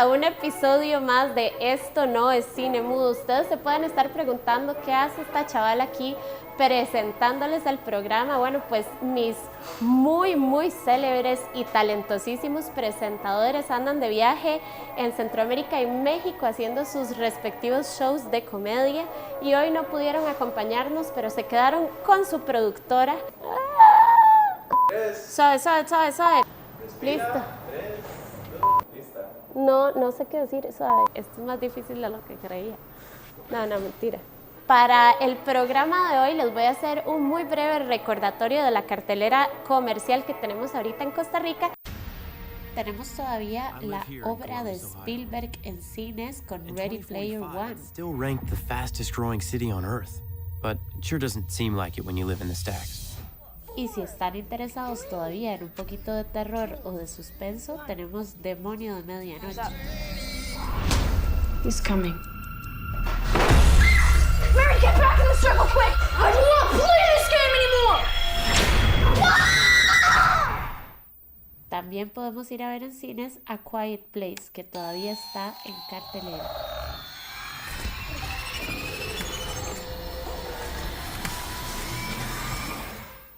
a un episodio más de Esto no es cine mudo. Ustedes se pueden estar preguntando qué hace esta chavala aquí presentándoles el programa. Bueno, pues mis muy célebres y talentosísimos presentadores andan de viaje en Centroamérica y México haciendo sus respectivos shows de comedia y hoy no pudieron acompañarnos, pero se quedaron con su productora. Suave. Listo. No sé qué decir, suave. Esto es más difícil de lo que creía. No, mentira. Para el programa de hoy les voy a hacer un muy breve recordatorio de la cartelera comercial que tenemos ahorita en Costa Rica. Tenemos todavía la obra de Spielberg en cines con Ready Player One. Still ranked the fastest growing city on Earth, but it sure doesn't seem like it when you live in the stacks. Y si están interesados todavía en un poquito de terror o de suspenso, tenemos Demonio de Medianoche. He's coming. Mary, get back in the circle quick! I don't want to play this game anymore! También podemos ir a ver en cines A Quiet Place, que todavía está en cartelera.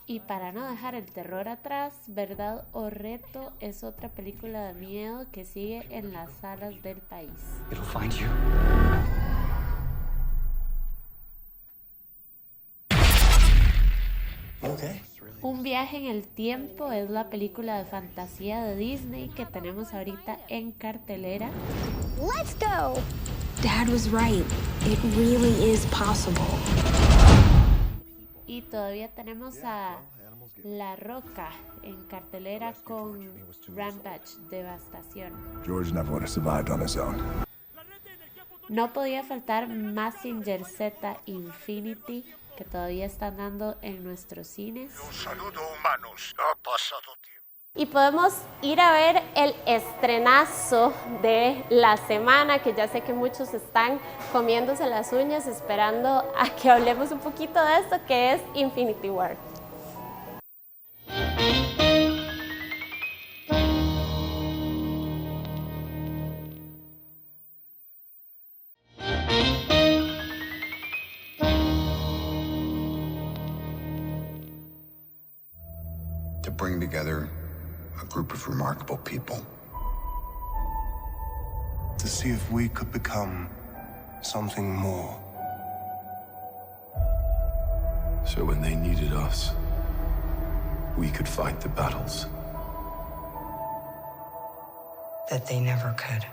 Y para no dejar el terror atrás, Verdad o Reto es otra película de miedo que sigue en las salas del país. It'll find you. Okay. Un viaje en el tiempo es la película de fantasía de Disney que tenemos ahorita en cartelera. Let's go! Dad was right. It really is possible. Y todavía tenemos a La Roca en cartelera con Rampage, Devastación. George never would have survived on his own. No podía faltar Mazinger Z Infinity, que todavía están dando en nuestros cines. Un saludo, humanos. Ha pasado tiempo. Y podemos ir a ver el estrenazo de la semana, que ya sé que muchos están comiéndose las uñas esperando a que hablemos un poquito de esto, que es Infinity War. To bring together a group of remarkable people. To see if we could become something more. So when they needed us, we could fight the battles That they never could.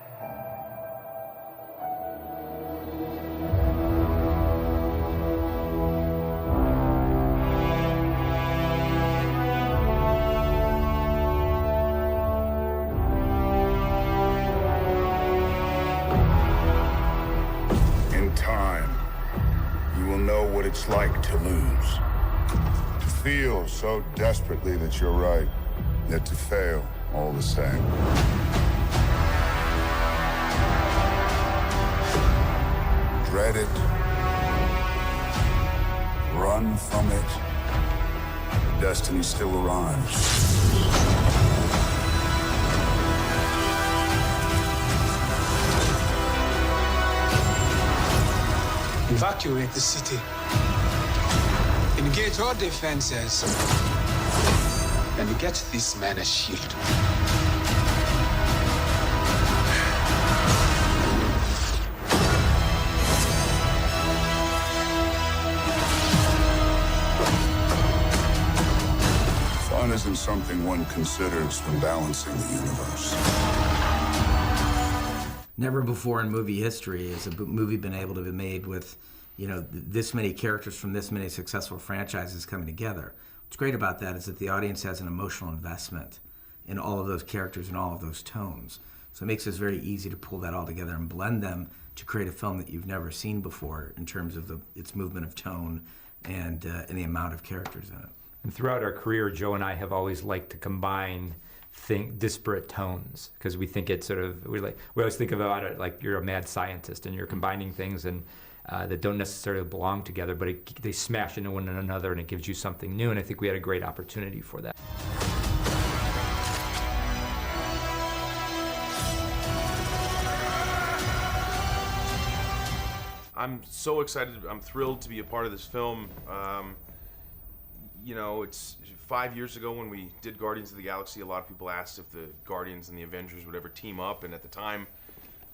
It's like to lose. To feel so desperately that you're right, yet to fail all the same. Dread it. Run from it. Destiny still arrives. Evacuate the city. Engage all defenses. And get this man a shield. Fun isn't something one considers when balancing the universe. Never before in movie history has a movie been able to be made with, this many characters from this many successful franchises coming together. What's great about that is that the audience has an emotional investment in all of those characters and all of those tones. So it makes it very easy to pull that all together and blend them to create a film that you've never seen before in terms of its movement of tone and the amount of characters in it. And throughout our career, Joe and I have always liked to combine disparate tones because we think it's we always think about it like you're a mad scientist and you're combining things and that don't necessarily belong together, but they smash into one another and it gives you something new. And I think we had a great opportunity for that. I'm so excited. I'm thrilled to be a part of this film. You know, it's 5 years ago when we did Guardians of the Galaxy. A lot of people asked if the Guardians and the Avengers would ever team up, and at the time,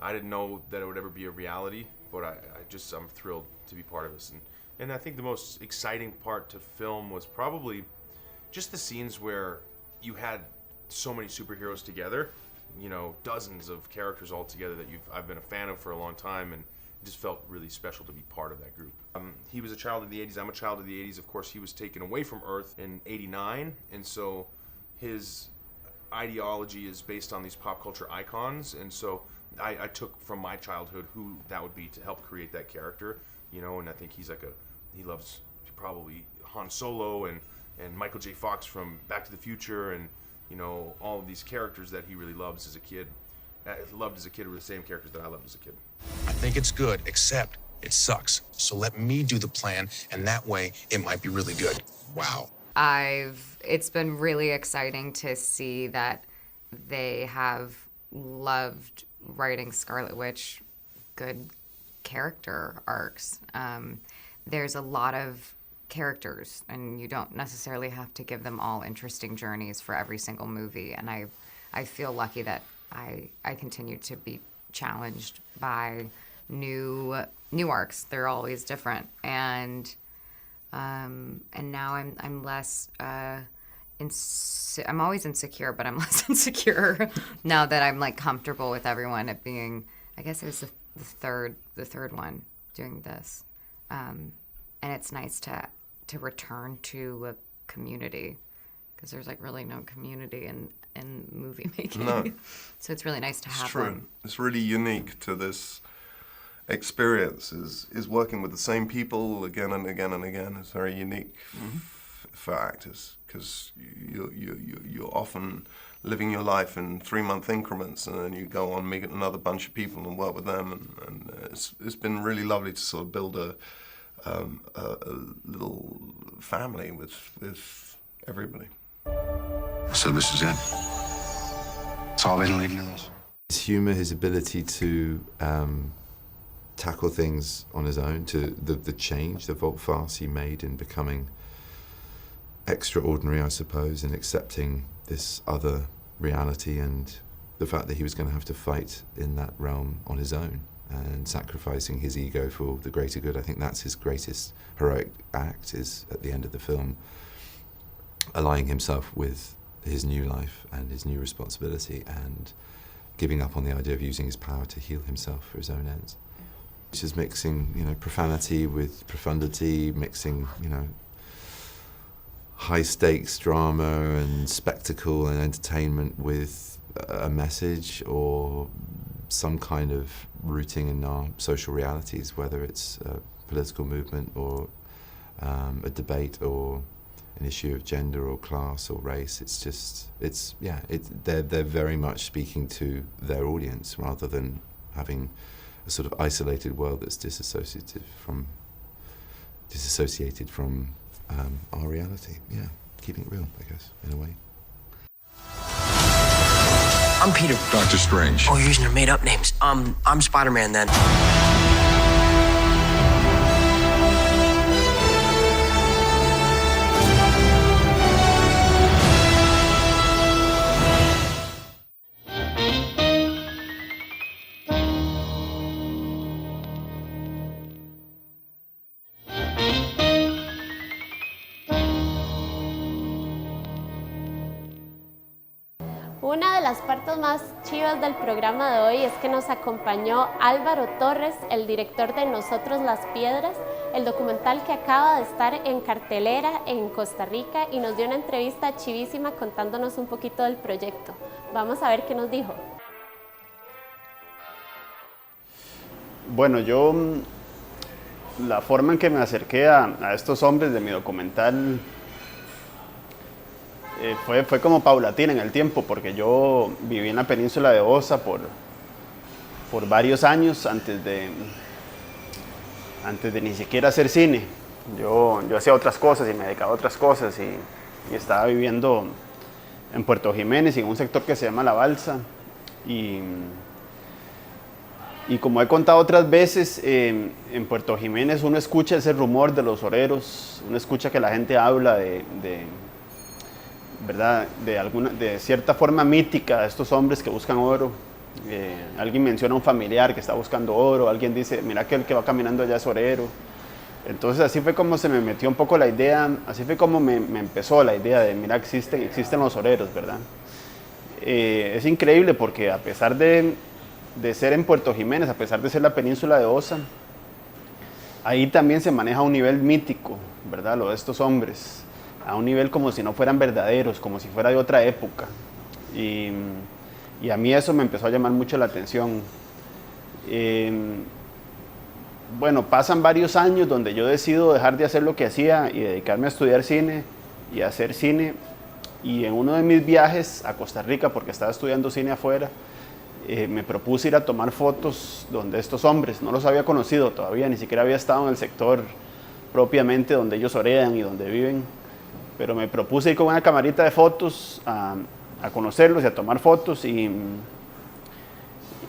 I didn't know that it would ever be a reality. But I'm thrilled to be part of this. And I think the most exciting part to film was probably just the scenes where you had so many superheroes together. You know, dozens of characters all together that I've been a fan of for a long time, and it just felt really special to be part of that group. He was a child of the 80s, I'm a child of the 80s. Of course, he was taken away from Earth in '89, and so his ideology is based on these pop culture icons, and so I took from my childhood who that would be to help create that character, you know, and I think he loves probably Han Solo and Michael J. Fox from Back to the Future, and you know, all of these characters that he really loves as a kid. Loved as a kid were the same characters that I loved as a kid. I think it's good, except it sucks. So let me do the plan, and that way it might be really good. Wow. It's been really exciting to see that they have loved writing Scarlet Witch good character arcs. There's a lot of characters, and you don't necessarily have to give them all interesting journeys for every single movie. And I feel lucky that I continue to be challenged by new arcs. They're always different, and now I'm less. I'm always insecure, but I'm less insecure now that I'm like comfortable with everyone. It being, I guess it was the third one doing this, and it's nice to return to a community, because there's like really no community in movie making. No. So it's really nice to have It's true. one. It's really unique to this experience, is working with the same people again and again and again. It's very unique for actors, because you're often living your life in 3-month increments, and then you go on, meet another bunch of people and work with them, and it's been really lovely to sort of build a little family with everybody. So this is it? It's all been leading to this? His humour, his ability to tackle things on his own, to the change, the volte-face he made in becoming extraordinary, I suppose, and accepting this other reality, and the fact that he was going to have to fight in that realm on his own and sacrificing his ego for the greater good. I think that's his greatest heroic act, is at the end of the film, allying himself with his new life and his new responsibility, and giving up on the idea of using his power to heal himself for his own ends. Which is mixing, you know, profanity with profundity, mixing, you know, high stakes drama and spectacle and entertainment with a message or some kind of rooting in our social realities, whether it's a political movement or a debate or an issue of gender or class or race. It's just, they're very much speaking to their audience rather than having a sort of isolated world that's disassociated from our reality. Yeah, keeping it real, I guess, in a way. I'm Peter. Doctor Strange. Oh, you're using their made-up names. I'm Spider-Man then. Una de las partes más chivas del programa de hoy es que nos acompañó Álvaro Torres, el director de Nosotros las Piedras, el documental que acaba de estar en cartelera en Costa Rica, y nos dio una entrevista chivísima contándonos un poquito del proyecto. Vamos a ver qué nos dijo. Bueno, yo la forma en que me acerqué a estos hombres de mi documental fue como paulatina en el tiempo, porque yo viví en la península de Osa por varios años antes de ni siquiera hacer cine. Yo hacía otras cosas y me dedicaba a otras cosas, y estaba viviendo en Puerto Jiménez, en un sector que se llama La Balsa, y Y como he contado otras veces, en Puerto Jiménez uno escucha ese rumor de los oreros, uno escucha que la gente habla ¿verdad? De cierta forma mítica de estos hombres que buscan oro. Alguien menciona a un familiar que está buscando oro, alguien dice, mira que el que va caminando allá es orero. Entonces así fue como se me metió un poco la idea, así fue como me empezó la idea de, mira, existen los oreros, ¿verdad? Es increíble porque a pesar de ser en Puerto Jiménez, a pesar de ser la península de Osa, ahí también se maneja a un nivel mítico, ¿verdad? Lo de estos hombres, a un nivel como si no fueran verdaderos, como si fuera de otra época. Y a mí eso me empezó a llamar mucho la atención. Bueno, pasan varios años donde yo decido dejar de hacer lo que hacía y dedicarme a estudiar cine y a hacer cine. Y en uno de mis viajes a Costa Rica, porque estaba estudiando cine afuera, me propuse ir a tomar fotos donde estos hombres, no los había conocido todavía, ni siquiera había estado en el sector propiamente donde ellos orean y donde viven, pero me propuse ir con una camarita de fotos a conocerlos y a tomar fotos y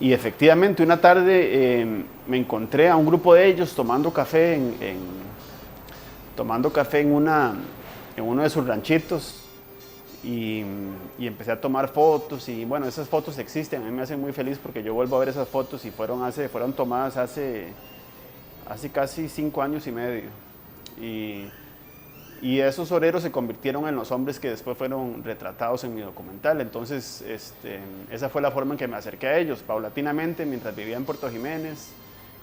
efectivamente una tarde me encontré a un grupo de ellos tomando café en uno de sus ranchitos. Y empecé a tomar fotos y bueno, esas fotos existen, a mí me hacen muy feliz porque yo vuelvo a ver esas fotos y fueron tomadas hace casi 5 años y medio. Y esos oreros se convirtieron en los hombres que después fueron retratados en mi documental. Entonces esa fue la forma en que me acerqué a ellos, paulatinamente, mientras vivía en Puerto Jiménez,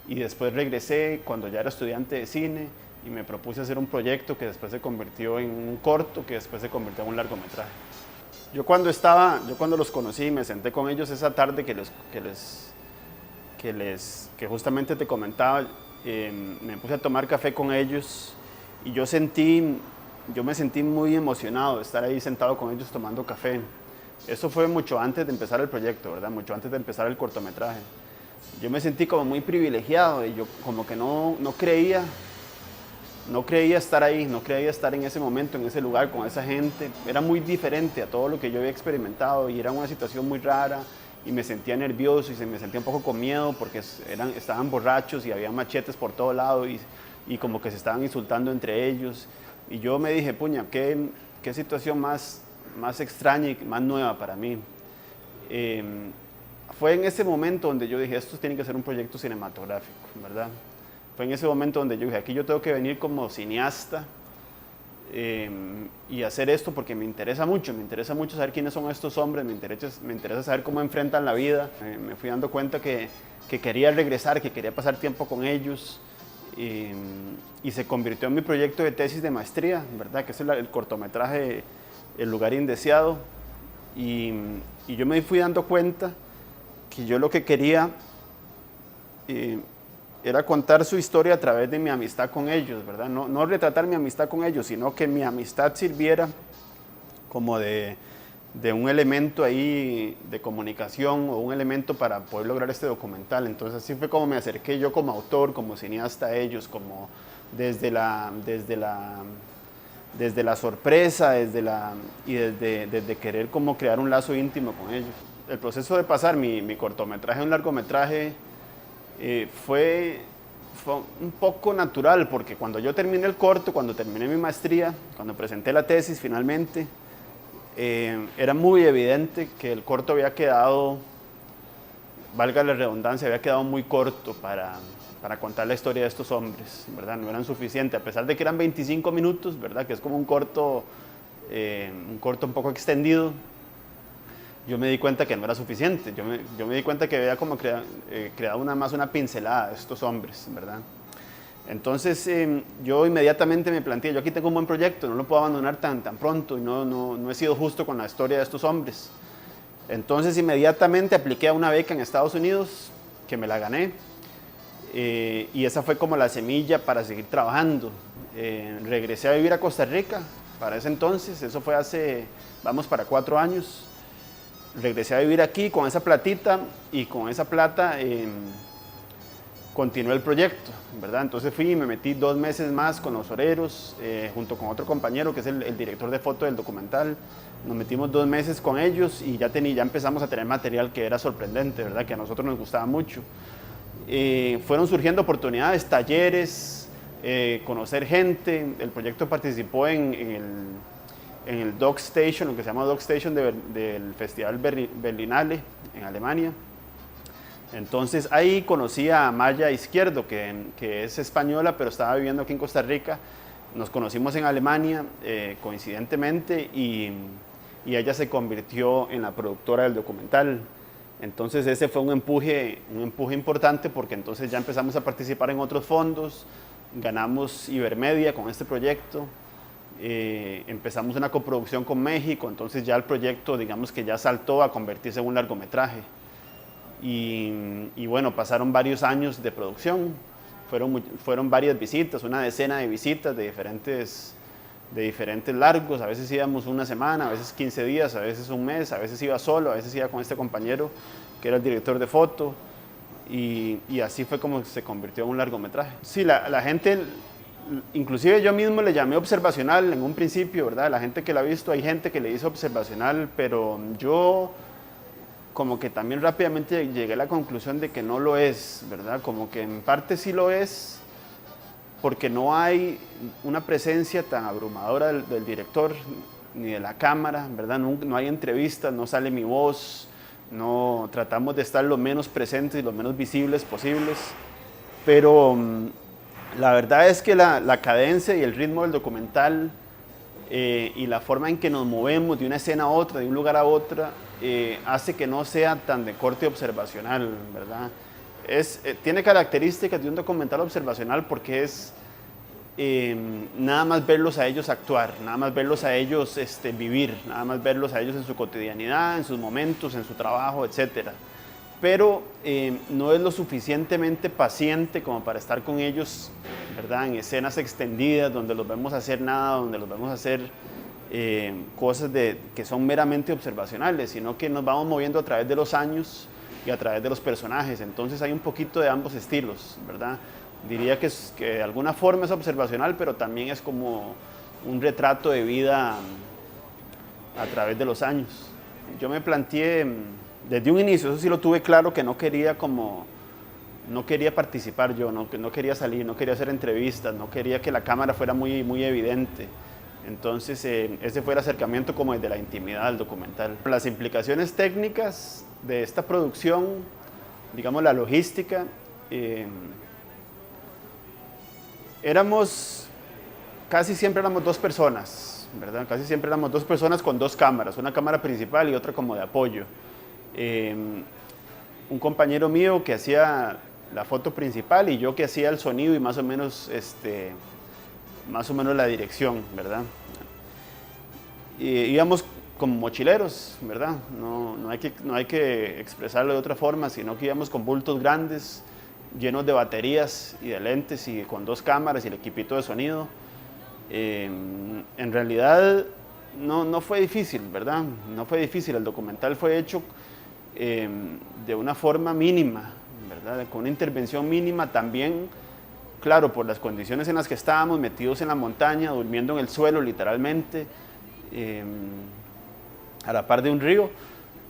y después regresé cuando ya era estudiante de cine y me propuse hacer un proyecto que después se convirtió en un corto, que después se convirtió en un largometraje. Yo cuando los conocí, me senté con ellos esa tarde que justamente te comentaba, me puse a tomar café con ellos y yo me sentí muy emocionado de estar ahí sentado con ellos tomando café. Eso fue mucho antes de empezar el proyecto, ¿verdad? Mucho antes de empezar el cortometraje. Yo me sentí como muy privilegiado y yo como que no creía estar ahí, no creía estar en ese momento, en ese lugar, con esa gente. Era muy diferente a todo lo que yo había experimentado y era una situación muy rara y me sentía nervioso y me sentía un poco con miedo porque estaban borrachos y había machetes por todo lado y como que se estaban insultando entre ellos. Y yo me dije, puña, qué situación más extraña y más nueva para mí. Fue en ese momento donde yo dije, esto tiene que ser un proyecto cinematográfico, ¿verdad? Fue en ese momento donde yo dije, aquí yo tengo que venir como cineasta y hacer esto porque me interesa mucho saber quiénes son estos hombres, me interesa saber cómo enfrentan la vida. Me fui dando cuenta que quería regresar, que quería pasar tiempo con ellos y se convirtió en mi proyecto de tesis de maestría, ¿verdad? Que es el cortometraje El lugar indeseado. Y yo me fui dando cuenta que yo lo que quería era contar su historia a través de mi amistad con ellos, ¿verdad? No retratar mi amistad con ellos, sino que mi amistad sirviera como de un elemento ahí de comunicación o un elemento para poder lograr este documental. Entonces así fue como me acerqué yo como autor, como cineasta a ellos, como desde la sorpresa, desde querer como crear un lazo íntimo con ellos. El proceso de pasar mi cortometraje a un largometraje fue un poco natural, porque cuando yo terminé el corto, cuando terminé mi maestría, cuando presenté la tesis finalmente, era muy evidente que el corto había quedado, valga la redundancia, había quedado muy corto para contar la historia de estos hombres, ¿verdad? No eran suficientes, a pesar de que eran 25 minutos, ¿verdad? Que es como un corto un poco extendido. Yo me di cuenta que no era suficiente, yo me di cuenta que había como creado una pincelada de estos hombres, ¿verdad? Entonces yo inmediatamente me planteé, yo aquí tengo un buen proyecto, no lo puedo abandonar tan pronto y no he sido justo con la historia de estos hombres. Entonces inmediatamente apliqué a una beca en Estados Unidos, que me la gané, y esa fue como la semilla para seguir trabajando. Regresé a vivir a Costa Rica para ese entonces, eso fue vamos para 4 años. Regresé a vivir aquí con esa platita y con esa plata continué el proyecto, ¿verdad? Entonces fui y me metí 2 meses más con los oreros, junto con otro compañero que es el director de foto del documental. Nos metimos 2 meses con ellos y ya empezamos a tener material que era sorprendente, ¿verdad? Que a nosotros nos gustaba mucho. fueron surgiendo oportunidades, talleres, conocer gente. El proyecto participó en el Dog Station, lo que se llama Dog Station del Festival Berlinale en Alemania. Entonces ahí conocí a Maya Izquierdo, que es española, pero estaba viviendo aquí en Costa Rica. Nos conocimos en Alemania coincidentemente y ella se convirtió en la productora del documental. Entonces ese fue un empuje importante, porque entonces ya empezamos a participar en otros fondos, ganamos Ibermedia con este proyecto, empezamos una coproducción con México, entonces ya el proyecto, digamos que ya saltó a convertirse en un largometraje. Y bueno, pasaron varios años de producción, fueron varias visitas, una decena de visitas de diferentes largos. A veces íbamos una semana, a veces 15 días, a veces un mes, a veces iba solo, a veces iba con este compañero que era el director de foto, y así fue como se convirtió en un largometraje. Sí, la gente, inclusive yo mismo le llamé observacional en un principio, ¿verdad? La gente que la ha visto, hay gente que le dice observacional, pero yo como que también rápidamente llegué a la conclusión de que no lo es, ¿verdad? Como que en parte sí lo es, porque no hay una presencia tan abrumadora del director ni de la cámara, ¿verdad? No hay entrevistas, no sale mi voz, no, tratamos de estar lo menos presentes y lo menos visibles posibles, pero la verdad es que la cadencia y el ritmo del documental y la forma en que nos movemos de una escena a otra, de un lugar a otra, hace que no sea tan de corte observacional, ¿verdad? Tiene características de un documental observacional porque es nada más verlos a ellos actuar, nada más verlos a ellos vivir, nada más verlos a ellos en su cotidianidad, en sus momentos, en su trabajo, etc. Pero no es lo suficientemente paciente como para estar con ellos, ¿verdad? En escenas extendidas donde los vemos hacer nada, donde los vemos hacer cosas que son meramente observacionales, sino que nos vamos moviendo a través de los años y a través de los personajes. Entonces hay un poquito de ambos estilos, ¿verdad? Diría que de alguna forma es observacional, pero también es como un retrato de vida a través de los años. Yo me planteé desde un inicio, eso sí lo tuve claro, que no quería participar yo, no quería salir, no quería hacer entrevistas, no quería que la cámara fuera muy, muy evidente. Entonces ese fue el acercamiento como desde la intimidad del documental. Las implicaciones técnicas de esta producción, digamos la logística, casi siempre éramos dos personas, ¿verdad? Casi siempre éramos dos personas con dos cámaras, una cámara principal y otra como de apoyo. Un compañero mío que hacía la foto principal y yo que hacía el sonido y más o menos la dirección, ¿verdad? Íbamos como mochileros, ¿verdad? No hay que expresarlo de otra forma, sino que íbamos con bultos grandes, llenos de baterías y de lentes y con dos cámaras y el equipito de sonido. En realidad no fue difícil, ¿verdad? No fue difícil, el documental fue hecho de una forma mínima, ¿verdad? Con una intervención mínima también, claro, por las condiciones en las que estábamos, metidos en la montaña, durmiendo en el suelo literalmente, a la par de un río,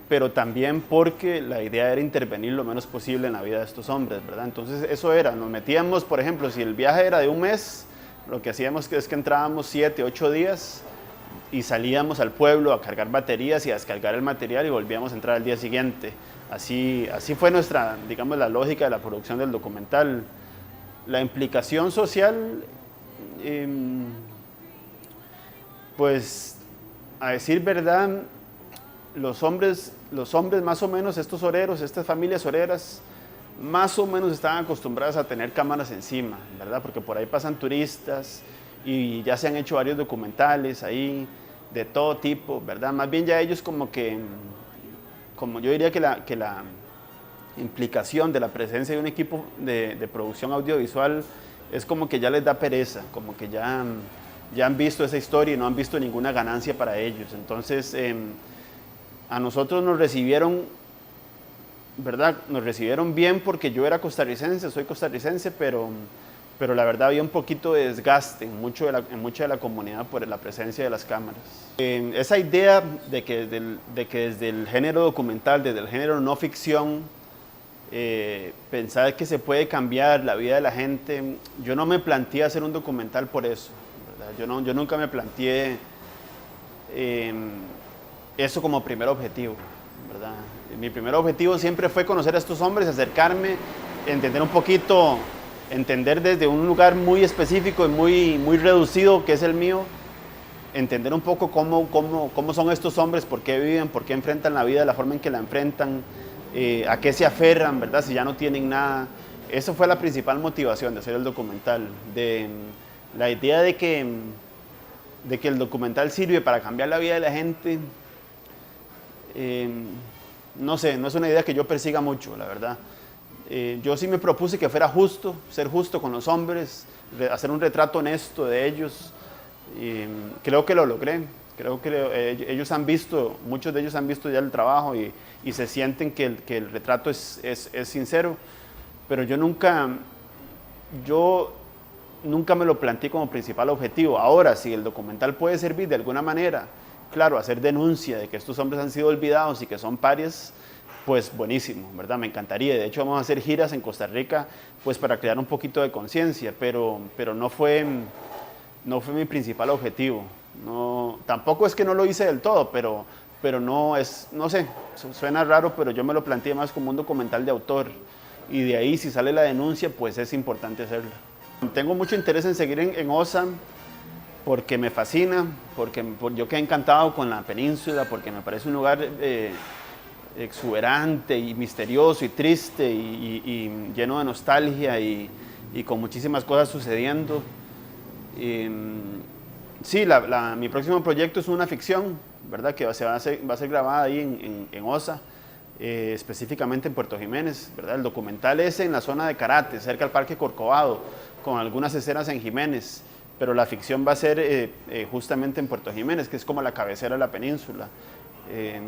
pero también porque la idea era intervenir lo menos posible en la vida de estos hombres, ¿verdad? Entonces eso era, nos metíamos, por ejemplo, si el viaje era de un mes, lo que hacíamos es que entrábamos 7, 8 días y salíamos al pueblo a cargar baterías y a descargar el material y volvíamos a entrar al día siguiente. Así fue nuestra, digamos, la lógica de la producción del documental. La implicación social, pues, a decir verdad, los hombres más o menos, estos oreros, estas familias oreras, más o menos estaban acostumbradas a tener cámaras encima, ¿verdad? Porque por ahí pasan turistas y ya se han hecho varios documentales ahí de todo tipo, ¿verdad? Más bien ya ellos como yo diría que la implicación de la presencia de un equipo de producción audiovisual es como que ya les da pereza, como que ya han visto esa historia y no han visto ninguna ganancia para ellos. Entonces, a nosotros nos recibieron, ¿verdad? Nos recibieron bien porque yo era costarricense, soy costarricense, pero la verdad había un poquito de desgaste en mucha de la comunidad por la presencia de las cámaras. Esa idea de que desde el género documental, desde el género no ficción, pensar que se puede cambiar la vida de la gente. Yo no me planteé hacer un documental por eso, ¿verdad? Yo nunca me planteé eso como primer objetivo, ¿verdad? Mi primer objetivo siempre fue conocer a estos hombres, acercarme, entender un poquito, entender desde un lugar muy específico y muy reducido que es el mío, entender un poco cómo son estos hombres, por qué viven, por qué enfrentan la vida de la forma en que la enfrentan, a qué se aferran, ¿verdad? Si ya no tienen nada. Eso fue la principal motivación de hacer el documental, de la idea de que el documental sirve para cambiar la vida de la gente. No sé, no es una idea que yo persiga mucho, la verdad. Yo sí me propuse que fuera justo, ser justo con los hombres, hacer un retrato honesto de ellos. Creo que lo logré. Creo que ellos han visto, muchos de ellos han visto ya el trabajo y se sienten que el retrato es sincero. Pero yo nunca me lo planteé como principal objetivo. Ahora, si el documental puede servir de alguna manera, claro, hacer denuncia de que estos hombres han sido olvidados y que son parias, pues buenísimo, ¿verdad? Me encantaría. De hecho, vamos a hacer giras en Costa Rica, pues para crear un poquito de conciencia, pero no fue mi principal objetivo. No, tampoco es que no lo hice del todo, pero no sé, suena raro, pero yo me lo planteé más como un documental de autor. Y de ahí, si sale la denuncia, pues es importante hacerlo. Tengo mucho interés en seguir en OSA, porque me fascina, porque yo quedé encantado con la península, porque me parece un lugar exuberante y misterioso y triste y lleno de nostalgia y con muchísimas cosas sucediendo. Sí, mi próximo proyecto es una ficción, ¿verdad? Que va a ser grabada ahí en OSA, específicamente en Puerto Jiménez, ¿verdad? El documental es en la zona de Karate, cerca al Parque Corcovado, con algunas escenas en Jiménez, pero la ficción va a ser justamente en Puerto Jiménez, que es como la cabecera de la península.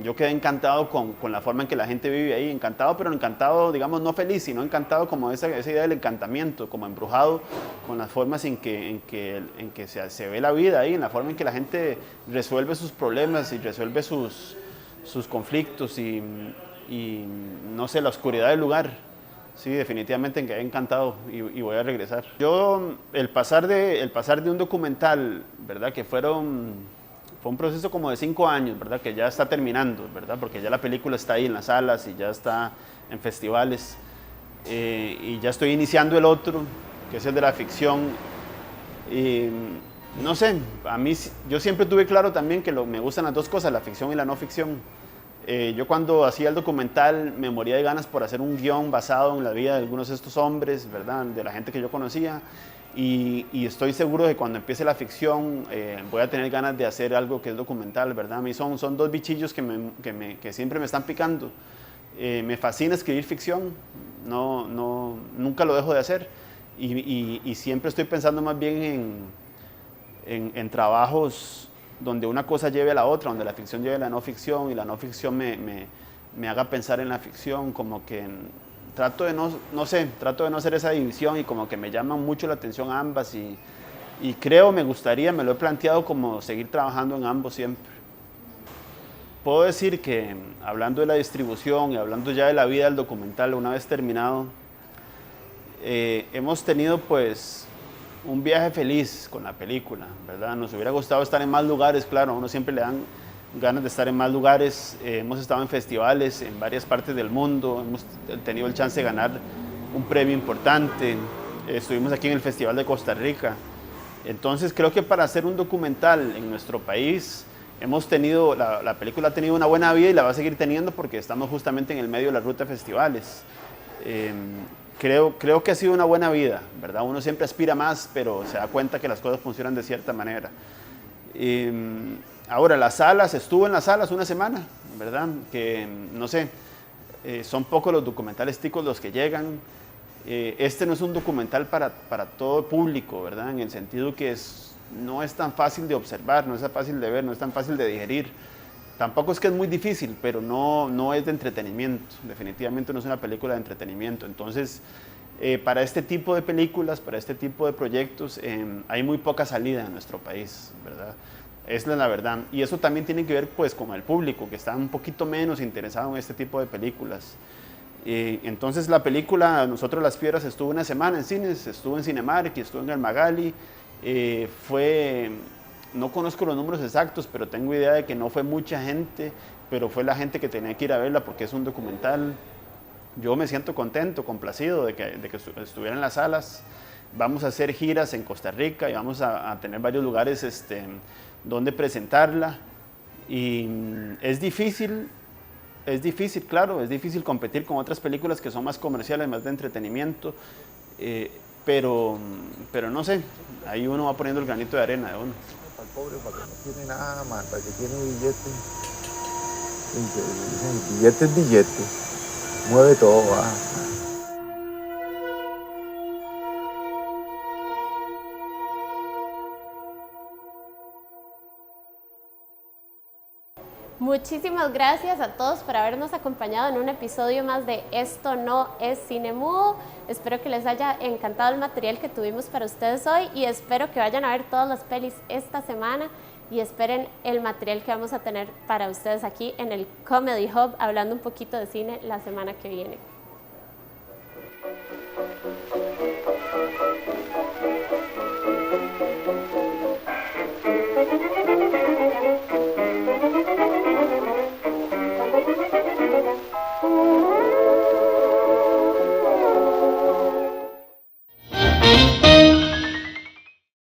Yo quedé encantado con la forma en que la gente vive ahí, encantado, pero encantado, digamos, no feliz, sino encantado como esa idea del encantamiento, como embrujado con las formas en que se ve la vida ahí, en la forma en que la gente resuelve sus problemas y resuelve sus conflictos y no sé, la oscuridad del lugar. Sí, definitivamente quedé encantado y voy a regresar. Yo, el pasar de un documental, ¿verdad? Que fue un proceso como de 5 años, ¿verdad? Que ya está terminando, ¿verdad? Porque ya la película está ahí en las salas y ya está en festivales. Y ya estoy iniciando el otro, que es el de la ficción. Y no sé, yo siempre tuve claro también que me gustan las dos cosas, la ficción y la no ficción. Yo cuando hacía el documental me moría de ganas por hacer un guión basado en la vida de algunos de estos hombres, ¿verdad? De la gente que yo conocía. Y estoy seguro de que cuando empiece la ficción voy a tener ganas de hacer algo que es documental, ¿verdad? A mí son dos bichillos que siempre me están picando. Me fascina escribir ficción, nunca lo dejo de hacer. Y siempre estoy pensando más bien en trabajos donde una cosa lleve a la otra, donde la ficción lleve a la no ficción y la no ficción me haga pensar en la ficción, como que trato de no hacer esa división y como que me llaman mucho la atención ambas y me lo he planteado como seguir trabajando en ambos siempre. Puedo decir que hablando de la distribución y hablando ya de la vida del documental, una vez terminado, hemos tenido pues un viaje feliz con la película, ¿verdad? Nos hubiera gustado estar en más lugares, claro, a uno siempre le dan ganas de estar en más lugares. Hemos estado en festivales en varias partes del mundo, hemos tenido el chance de ganar un premio importante. Estuvimos aquí en el Festival de Costa Rica. Entonces creo que para hacer un documental en nuestro país, la película ha tenido una buena vida y la va a seguir teniendo porque estamos justamente en el medio de la ruta de festivales. Creo que ha sido una buena vida, ¿verdad? Uno siempre aspira más, pero se da cuenta que las cosas funcionan de cierta manera. Ahora, estuvo en las salas una semana, ¿verdad? Que, no sé, son pocos los documentales ticos los que llegan. Este no es un documental para todo público, ¿verdad? En el sentido que no es tan fácil de observar, no es tan fácil de ver, no es tan fácil de digerir. Tampoco es que es muy difícil, pero no es de entretenimiento. Definitivamente no es una película de entretenimiento. Entonces, para este tipo de películas, para este tipo de proyectos, hay muy poca salida en nuestro país, ¿verdad? Es la verdad. Y eso también tiene que ver pues, con el público, que está un poquito menos interesado en este tipo de películas. Entonces la película, Nosotros las Piedras, estuvo una semana en cines, estuvo en Cinemark y estuvo en el Magali. No conozco los números exactos, pero tengo idea de que no fue mucha gente, pero fue la gente que tenía que ir a verla porque es un documental. Yo me siento contento, complacido de que estuviera en las salas. Vamos a hacer giras en Costa Rica y vamos a tener varios lugares donde presentarla. Y es difícil, claro, es difícil competir con otras películas que son más comerciales, más de entretenimiento, pero no sé, ahí uno va poniendo el granito de arena de uno. Para el pobre, para que no tiene nada más, para que tiene billete. Billete es billete, mueve todo, va. Muchísimas gracias a todos por habernos acompañado en un episodio más de Esto no es cine mudo. Espero que les haya encantado el material que tuvimos para ustedes hoy y espero que vayan a ver todas las pelis esta semana y esperen el material que vamos a tener para ustedes aquí en el Comedy Hub, hablando un poquito de cine la semana que viene.